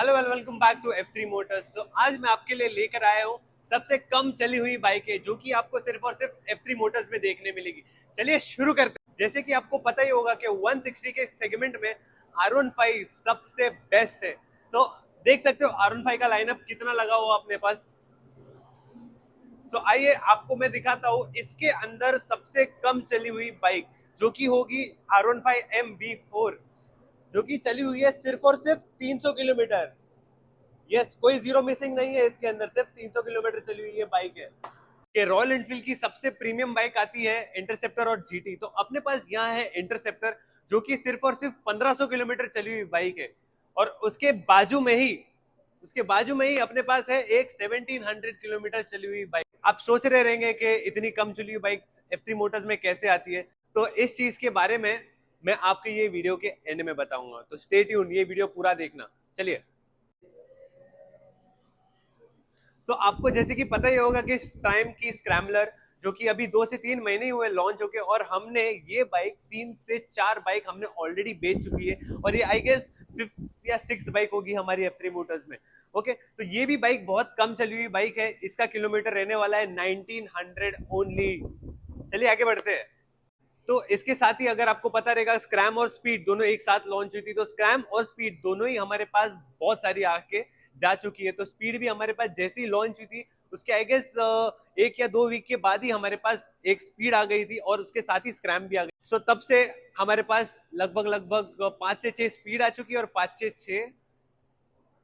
Hello welcome back to F3 motors. तो आज मैं आपके लिए लेकर आया हूँ सबसे कम चली हुई बाइकें जो कि आपको सिर्फ और सिर्फ F3 मोटर्स में देखने मिलेगी। चलिए शुरू करते हैं। जैसे कि आपको पता ही होगा कि 160 के सेगमेंट में R15 सबसे बेस्ट है। तो देख सकते हो R15 का लाइनअप कितना लगा हुआ अपने पास। तो आइए आपको मैं दिखाता हूँ इसके अंदर सबसे कम चली हुई बाइक जो कि होगी R15 MB4 जो कि चली हुई है सिर्फ और सिर्फ 300 किलोमीटर। यस, कोई जीरो मिसिंग नहीं है इसके अंदर, सिर्फ 300 किलोमीटर चली हुई ये बाइक है। कि रॉयल एनफील्ड की सबसे प्रीमियम बाइक आती है इंटरसेप्टर और जीटी। तो अपने पास यहाँ है इंटरसेप्टर जो कि सिर्फ और सिर्फ 1500 किलोमीटर चली हुई बाइक है। और उसके बाजू में ही अपने पास है एक 1700 किलोमीटर चली हुई बाइक। आप सोच रहे रहेंगे कि इतनी कम चली हुई बाइक F3 मोटर्स में कैसे आती है। तो इस चीज के बारे में मैं आपके ये वीडियो के एंड में बताऊंगा, तो स्टे ट्यून, ये वीडियो पूरा देखना। चलिए, तो आपको जैसे कि पता ही होगा कि टाइम की स्क्रैम्बलर जो कि अभी 2 से 3 महीने हुए लॉन्च होके, और हमने ये बाइक 3 से 4 बाइक हमने ऑलरेडी बेच चुकी है, और ये आई गेस 5th या 6th बाइक होगी हमारी F3 मोटर्स में। ओके, तो ये भी बाइक बहुत कम चली हुई बाइक है। इसका किलोमीटर रहने वाला है 1900 ओनली। चलिए आगे बढ़ते हैं। तो इसके साथ ही अगर आपको पता रहेगा, स्क्रैम और स्पीड दोनों एक साथ लॉन्च हुई थी। तो स्क्रैम और स्पीड दोनों ही हमारे पास बहुत सारी आके जा चुकी है। तो स्पीड भी हमारे पास जैसी लॉन्च हुई थी उसके आई गेस 1 या 2 वीक के बाद ही हमारे पास एक स्पीड आ गई थी, और उसके साथ ही स्क्रैम भी आ गई। सो तब से हमारे पास लगभग लगभग 5 से 6 स्पीड आ चुकी है और 5 से 6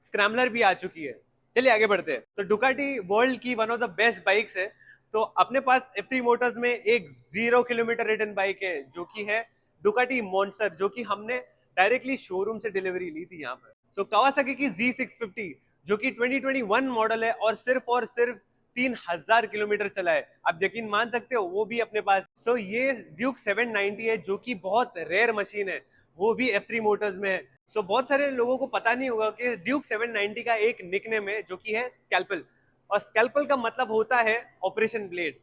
स्क्रैमलर भी आ चुकी है। चलिए आगे बढ़ते हैं। तो डुकाटी वर्ल्ड की one of the best bikes है। तो अपने पास F3 मोटर्स में एक 0 किलोमीटर रिटर्न बाइक है जो कि है डुकाटी मॉन्स्टर, जो कि हमने डायरेक्टली शोरूम से डिलीवरी ली थी यहाँ पर। सो कावासाकी की Z650 जो कि 2021 मॉडल है और सिर्फ 3000 किलोमीटर चला है। आप यकीन मान सकते हो, वो भी अपने पास। सो ये ड्यूक 790 है जो कि बहुत रेयर मशीन है, वो भी F3 मोटर्स में है। सो बहुत सारे लोगों को पता नहीं होगा कि ड्यूक 790 का एक निकनेम है जो कि है स्कैल्पल, और स्कैल्पल का मतलब होता है ऑपरेशन ब्लेड।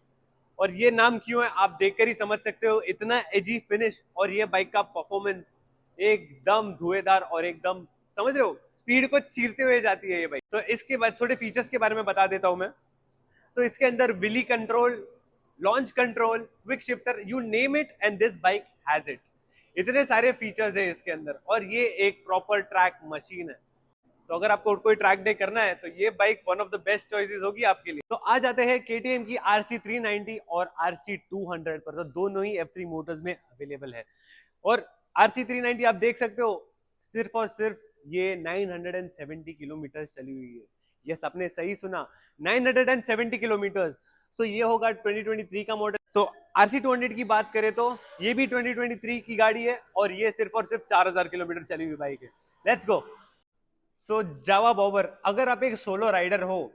और ये नाम क्यों है आप देखकर ही समझ सकते हो, इतना एजी फिनिश और ये बाइक का परफॉर्मेंस एकदम धुएंधार और एकदम, समझ रहे हो, स्पीड को चीरते हुए जाती है ये बाइक। तो इसके बाद थोड़े फीचर्स के बारे में बता देता हूं मैं। तो इसके अंदर wheelie control, launch control, quick shifter, you name it and this bike has it. इतने सारे फीचर्स है इसके अंदर, और ये एक प्रॉपर ट्रैक मशीन है। तो अगर आपको कोई ट्रैक डे करना है तो ये bike one of the best choices होगी आपके लिए। तो आ जाते हैं KTM की RC390 और RC200 पर। तो दोनों ही F3 मोटर्स में अवेलेबल है। और RC390 आप देख सकते हो सिर्फ और सिर्फ ये 970 किलोमीटर चली हुई है। यस, आपने सही सुना, 970 किलोमीटर। तो ये होगा 2023 का मॉडल। तो RC200 की बात करें तो ये भी 2023 की गाड़ी है, और ये सिर्फ और सिर्फ 4000 किलोमीटर चली हुई बाइक है। Let's go. So Java bobber, अगर आप एक सोलो राइडर हो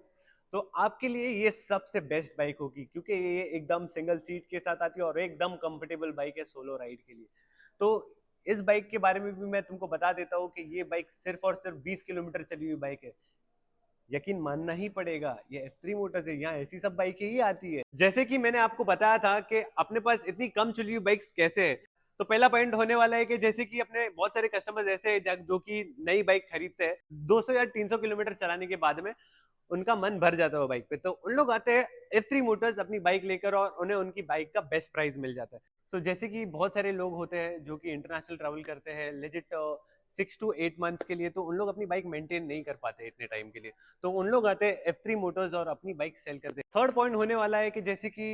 तो आपके लिए ये सबसे बेस्ट बाइक होगी, क्योंकि ये एकदम सिंगल सीट के साथ आती है और एकदम कंफर्टेबल बाइक है सोलो राइड के लिए। तो इस बाइक के बारे में भी मैं तुमको बता देता हूँ कि ये बाइक सिर्फ और सिर्फ 20 किलोमीटर चली हुई बाइक है। यकीन मानना ही पड़ेगा, ये F3 मोटर्स है, यहाँ ऐसी सब बाइकें ही आती है। जैसे कि मैंने आपको बताया था कि अपने पास इतनी कम चली हुई बाइक्स कैसे है। तो पहला पॉइंट होने वाला है कि जैसे कि अपने बहुत सारे कस्टमर्स ऐसे हैं जो कि नई बाइक खरीदते हैं, 200 या 300 किलोमीटर चलाने के बाद में उनका मन भर जाता है वो बाइक पे, तो उन लोग आते हैं F3 मोटर्स अपनी बाइक लेकर, और उन्हें उनकी बाइक का बेस्ट प्राइस मिल जाता है। तो जैसे कि बहुत सारे लोग होते हैं जो कि इंटरनेशनल ट्रैवल करते हैं लेजिट 6 to 8 मंथ्स के लिए, तो उन लोग अपनी बाइक मेंटेन नहीं कर पाते इतने टाइम के लिए, तो उन लोग आते हैं F3 मोटर्स और अपनी बाइक सेल करते हैं। थर्ड पॉइंट होने वाला है कि जैसे कि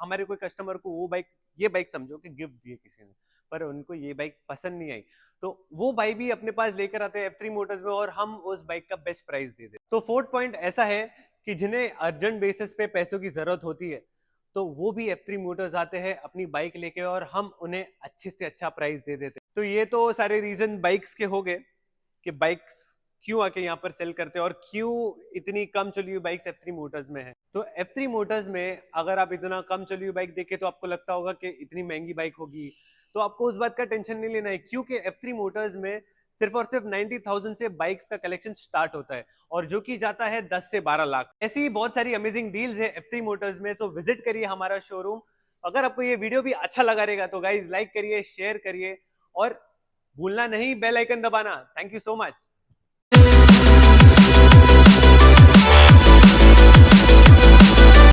हमारे कोई कस्टमर को वो बाइक, ये बाइक समझो कि गिफ्ट दिए किसी ने, पर उनको ये बाइक पसंद नहीं आई, तो वो बाइक भी अपने पास लेकर आते हैं F3 मोटर्स में, और हम उस बाइक का बेस्ट प्राइस दे देते। तो फोर्थ पॉइंट ऐसा है कि जिन्हें अर्जेंट बेसिस पे पैसों की जरूरत होती है, तो वो भी F3 मोटर्स आते हैं अपनी बाइक लेके, और हम उन्हें अच्छे से अच्छा प्राइस दे देते हैं। तो ये तो सारे रीजन बाइक्स के हो गए कि बाइक्स क्यों आके यहाँ पर सेल करते हैं और क्यों इतनी कम चली हुई बाइक्स F3 मोटर्स में है। तो F3 मोटर्स में अगर आप इतना कम चली हुई बाइक देखे तो आपको लगता होगा कि इतनी महंगी बाइक होगी, तो आपको उस बात का टेंशन नहीं लेना है, क्योंकि F3 मोटर्स में सिर्फ और सिर्फ 90,000 से बाइक्स का कलेक्शन स्टार्ट होता है, और जो कि जाता है 10 से 12 लाख। ऐसी ही बहुत सारी अमेजिंग डील्स है F3 मोटर्स में, तो विजिट करिए हमारा शोरूम। अगर आपको ये वीडियो भी अच्छा लगा रहेगा तो गाइज लाइक करिए, शेयर करिए, और भूलना नहीं बेल आइकन दबाना। Thank you so much.